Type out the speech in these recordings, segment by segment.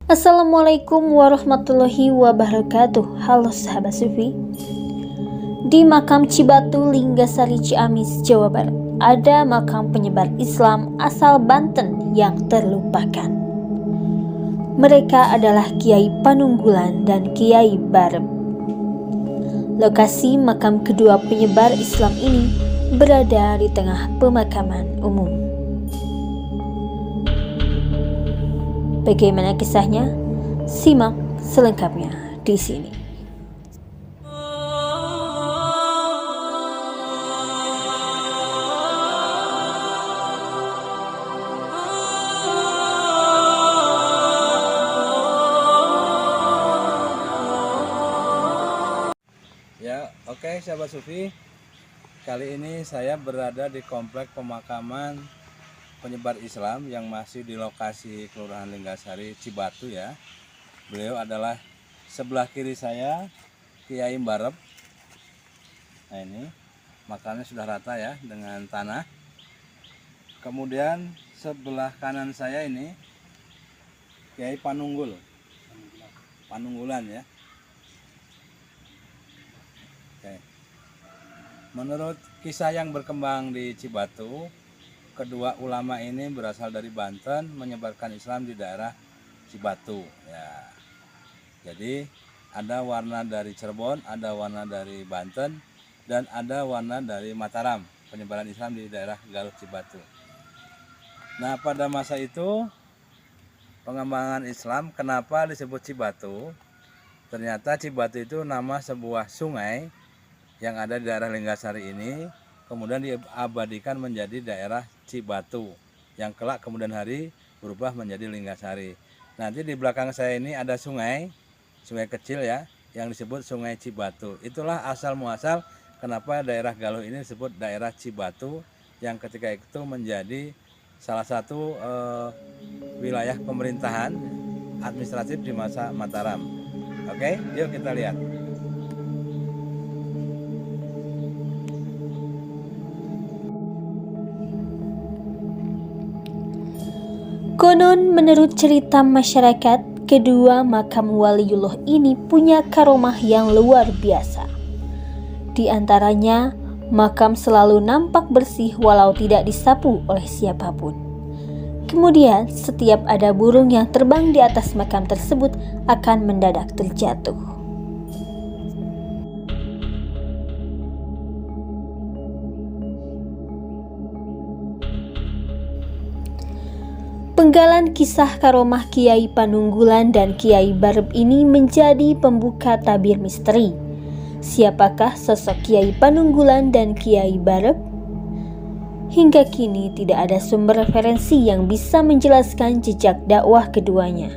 Assalamualaikum warahmatullahi wabarakatuh. Halo sahabat Sufi. Di makam Cibatu, Linggasari, Ciamis, Jawa Barat, ada makam penyebar Islam asal Banten yang terlupakan. Mereka adalah Kiai Panunggulan dan Kiai Barep. Lokasi makam kedua penyebar Islam ini berada di tengah pemakaman umum. Bagaimana kisahnya? Simak selengkapnya di sini. Ya, oke sahabat Sufi. Kali ini saya berada di komplek pemakaman penyebar Islam yang masih di lokasi Kelurahan Linggasari, Cibatu ya. Beliau adalah sebelah kiri saya, Kiai Barep. Nah ini makamnya sudah rata ya dengan tanah. Kemudian sebelah kanan saya ini Kiai Panunggulan ya. Oke. Menurut kisah yang berkembang di Cibatu, kedua ulama ini berasal dari Banten, menyebarkan Islam di daerah Cibatu ya. Jadi ada warna dari Cirebon, ada warna dari Banten, dan ada warna dari Mataram, penyebaran Islam di daerah Galuh Cibatu. Nah, pada masa itu pengembangan Islam kenapa disebut Cibatu? Ternyata Cibatu itu nama sebuah sungai yang ada di daerah Linggasari ini, kemudian diabadikan menjadi daerah Cibatu yang kelak kemudian hari berubah menjadi Linggasari. Nanti di belakang saya ini ada sungai kecil ya yang disebut Sungai Cibatu. Itulah asal muasal kenapa daerah Galuh ini disebut daerah Cibatu yang ketika itu menjadi salah satu wilayah pemerintahan administratif di masa Mataram. Oke, yuk kita lihat. Konon menurut cerita masyarakat, kedua makam waliullah ini punya karomah yang luar biasa. Di antaranya, makam selalu nampak bersih walau tidak disapu oleh siapapun. Kemudian, setiap ada burung yang terbang di atas makam tersebut akan mendadak terjatuh. Penggalan kisah karomah Kiai Panunggulan dan Kiai Barep ini menjadi pembuka tabir misteri. Siapakah sosok Kiai Panunggulan dan Kiai Barep? Hingga kini tidak ada sumber referensi yang bisa menjelaskan jejak dakwah keduanya.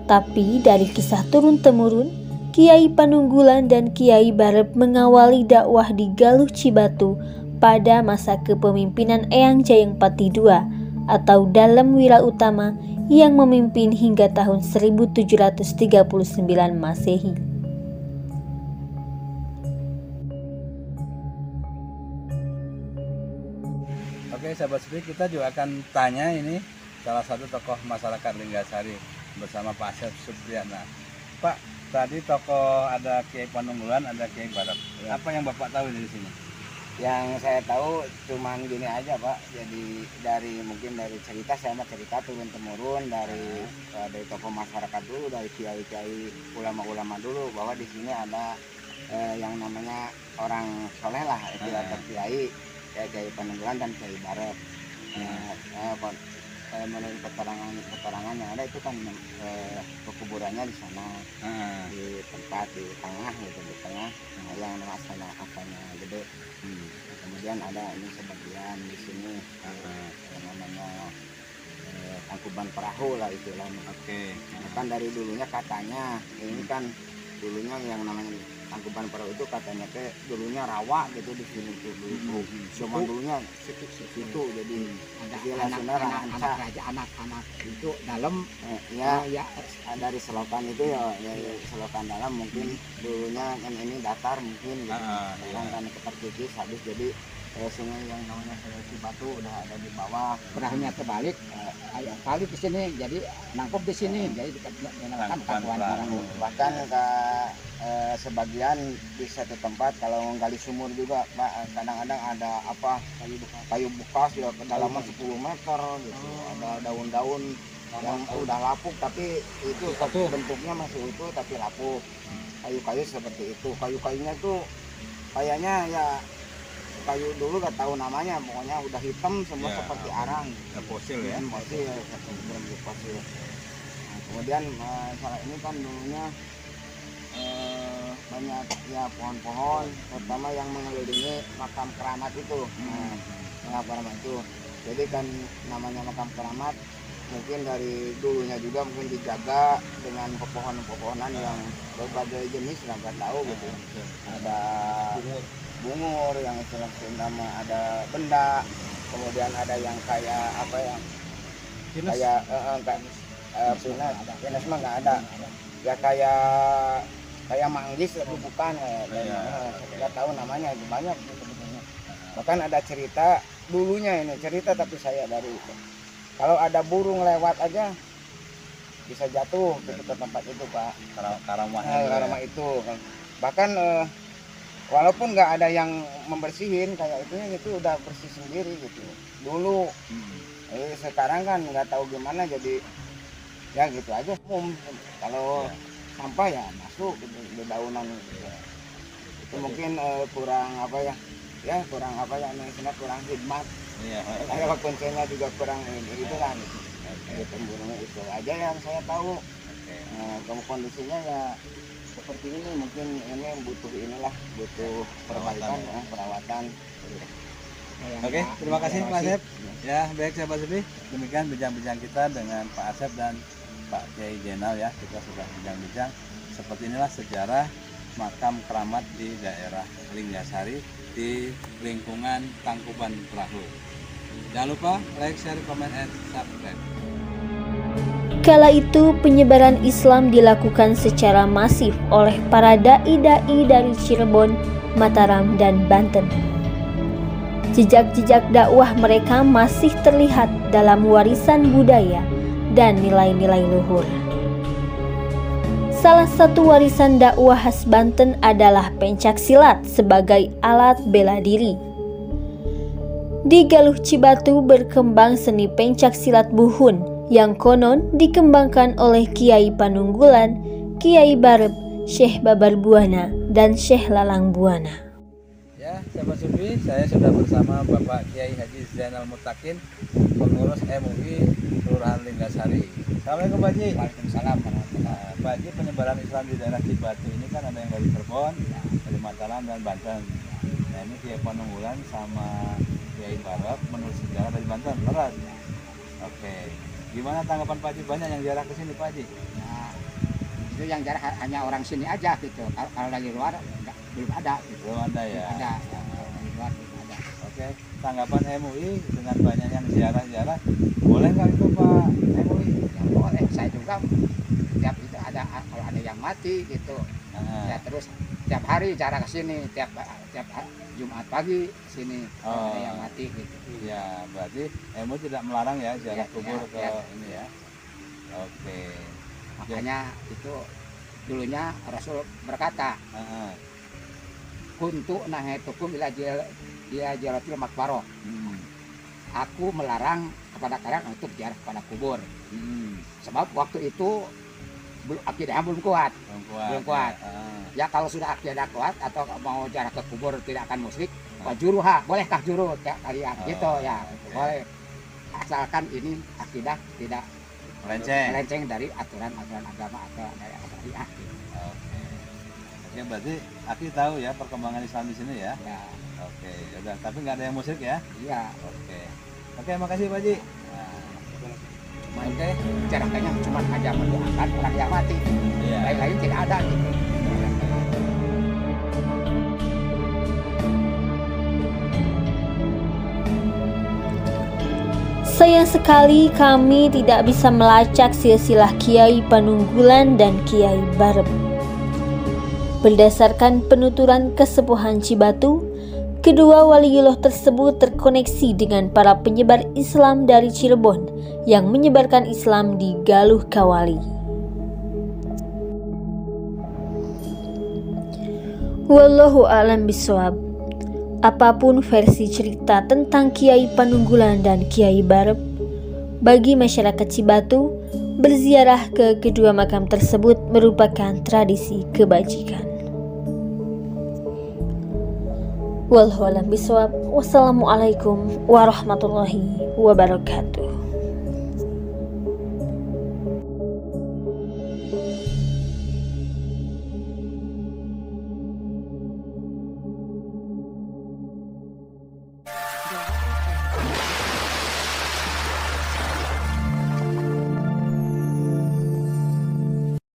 Tapi dari kisah turun-temurun, Kiai Panunggulan dan Kiai Barep mengawali dakwah di Galuh Cibatu pada masa kepemimpinan Eyang Jayengpati II atau Dalem Wirautama yang memimpin hingga tahun 1739 Masehi. Oke sahabat Sufi, kita juga akan tanya ini salah satu tokoh masyarakat Linggasari bersama Pak Asep Supriyana. Pak, tadi tokoh ada Kiai Panunggulan, ada Kiai Barep. Apa yang Bapak tahu dari sini? Yang saya tahu cuman gini aja Pak, jadi mungkin dari cerita, saya mah cerita turun temurun dari tokoh masyarakat dulu, dari kiai-kiai, ulama-ulama dulu, bahwa di sini ada yang namanya orang soleh lah, itu atau kiai Panunggulan dan Kiai Barep. Menurut keterangan yang ada itu kan pekuburannya di sana, di tempat di tengah gitu, di tengah yang asalnya gede. Kemudian ada ini sebagian di sini yang namanya tangkuban perahu lah itulah. Oke. Kan dari dulunya katanya ini kan dulunya yang namanya tangkuban perahu itu katanya dulunya rawa gitu di sini tuh dulu. Cuma dulunya situ jadi anak-anak itu dalam ya dari selokan itu ya selokan dalam mungkin dulunya kan ini datar mungkin gitu. Kan terkikis habis jadi sungai yang namanya Sungai Cibatu udah ada di bawah. Perahunya terbalik, kali di sini, jadi nangkep di sini, jadi dinamakan tangkuban perahu. Bahkan sebagian di satu tempat kalau menggali sumur juga, Pak, kadang-kadang ada kayu bekas ya kedalaman 10 meter gitu. Ada daun-daun yang udah lapuk tapi itu bentuknya masih utuh tapi lapuk. Kayu-kayu seperti itu. Kayu-kayunya tuh kayaknya ya kayu dulu gak tahu namanya, pokoknya udah hitam semua ya, seperti arang. Fosil ya? Fosil, berbentuk fosil. Nah, kemudian salah ini kan dulunya banyak ya pohon-pohon, terutama yang mengelilingi makam keramat itu. Makam keramat itu. Jadi kan namanya makam keramat, mungkin dari dulunya juga mungkin dijaga dengan pepohonan-pepohonan yang berbagai jenis, nggak tahu gitu. Ada bungur yang istilah nama, ada benda, kemudian ada yang kayak apa ya, kayak pinus mah nggak ada, ya kayak manggis tapi bukan, nggak tahu namanya, itu banyak sebetulnya. Bahkan ada cerita dulunya ini cerita, tapi saya dari kalau ada burung lewat aja bisa jatuh ke tempat itu, Pak. Karamah itu. Bahkan walaupun nggak ada yang membersihin kayak itu udah bersih sendiri gitu dulu. Sekarang kan nggak tahu gimana, jadi ya gitu aja. Kalau sampah ya masuk gitu, di daunan gitu. Itu mungkin kurang kurang hikmat. Kayak kuncinya juga kurang itu kan. Burungnya itu aja yang saya tahu. Kondisinya ya seperti ini, mungkin ini butuh perbaikan, perawatan. Oke, terima kasih Pak Asep. Ya, baik sahabat Sufi, demikian bincang-bincang kita dengan Pak Asep dan Pak Kiai Jenal ya. Kita sudah bincang-bincang seperti inilah sejarah makam keramat di daerah Linggasari di lingkungan Tangkuban Perahu. Jangan lupa like, share, comment, and subscribe. Kala itu penyebaran Islam dilakukan secara masif oleh para dai-dai dari Cirebon, Mataram, dan Banten. Jejak-jejak dakwah mereka masih terlihat dalam warisan budaya dan nilai-nilai luhur. Salah satu warisan dakwah khas Banten adalah pencak silat sebagai alat bela diri. Di Galuh Cibatu berkembang seni pencak silat buhun yang konon dikembangkan oleh Kiai Panunggulan, Kiai Barep, Syekh Babar Buana, dan Syekh Lalang Buana. Ya, sahabat Sufi, saya sudah bersama Bapak Kiai Haji Zainal Mutakin, pengurus MUI Kelurahan Linggasari. Assalamualaikum Pak Haji. Waalaikumsalam. Pak Haji, penyebaran Islam di daerah Cibatu ini kan ada yang dari Cirebon, dari Mataram, dan Banten. Nah, ini Kiai Panunggulan sama Kiai Barep menurut sejarah dari Banten, benar? Oke. Gimana tanggapan Pak Haji? Banyak yang jarah ke sini Pak Haji? Nah, itu yang jarah hanya orang sini aja gitu. Kalau dari luar belum ada gitu. Belum ada ya? Belum ada, yang dari luar belum ada. Oke, tanggapan MUI dengan banyak yang ziarah-ziarah, boleh nggak itu Pak MUI? Ya boleh, saya juga tiap itu ada, kalau ada yang mati gitu. Ya terus tiap hari ziarah ke sini, tiap Jumat pagi sini ada yang mati gitu. Ya, berarti MUI tidak melarang ya ziarah kubur ke ini ya. Oke. Makanya itu dulunya Rasul berkata, kuntu nahaitukum ila jalatil makbaroh. Aku melarang kepada kalian untuk ziarah kepada kubur. Sebab waktu itu akidahnya belum kuat. Ya kalau sudah akidah kuat atau mau ziarah ke kubur tidak akan musyrik, juruha, bolehkah juru kalian gitu ya, boleh, asalkan ini akidah tidak melenceng dari aturan-aturan agama atau dari syariah. Oke, berarti Aki tahu ya perkembangan Islam di sini ya. Ya. Oke, udah, tapi nggak ada yang musyrik ya? Iya. Oke, makasih Pak Haji. Oke, caranya cuma aja mendoakan orang yang mati. Lain-lain tidak ada gitu. Sayang sekali kami tidak bisa melacak silsilah Kiai Panunggulan dan Kiai Barep. Berdasarkan penuturan kesepuhan Cibatu, Kedua waliullah tersebut terkoneksi dengan para penyebar Islam dari Cirebon yang menyebarkan Islam di Galuh Kawali. Wallahu a'lam bishawab. Apapun versi cerita tentang Kiai Panunggulan dan Kiai Barep, bagi masyarakat Cibatu, berziarah ke kedua makam tersebut merupakan tradisi kebajikan. Wallahu a'lam bishawab. Wassalamualaikum warahmatullahi wabarakatuh.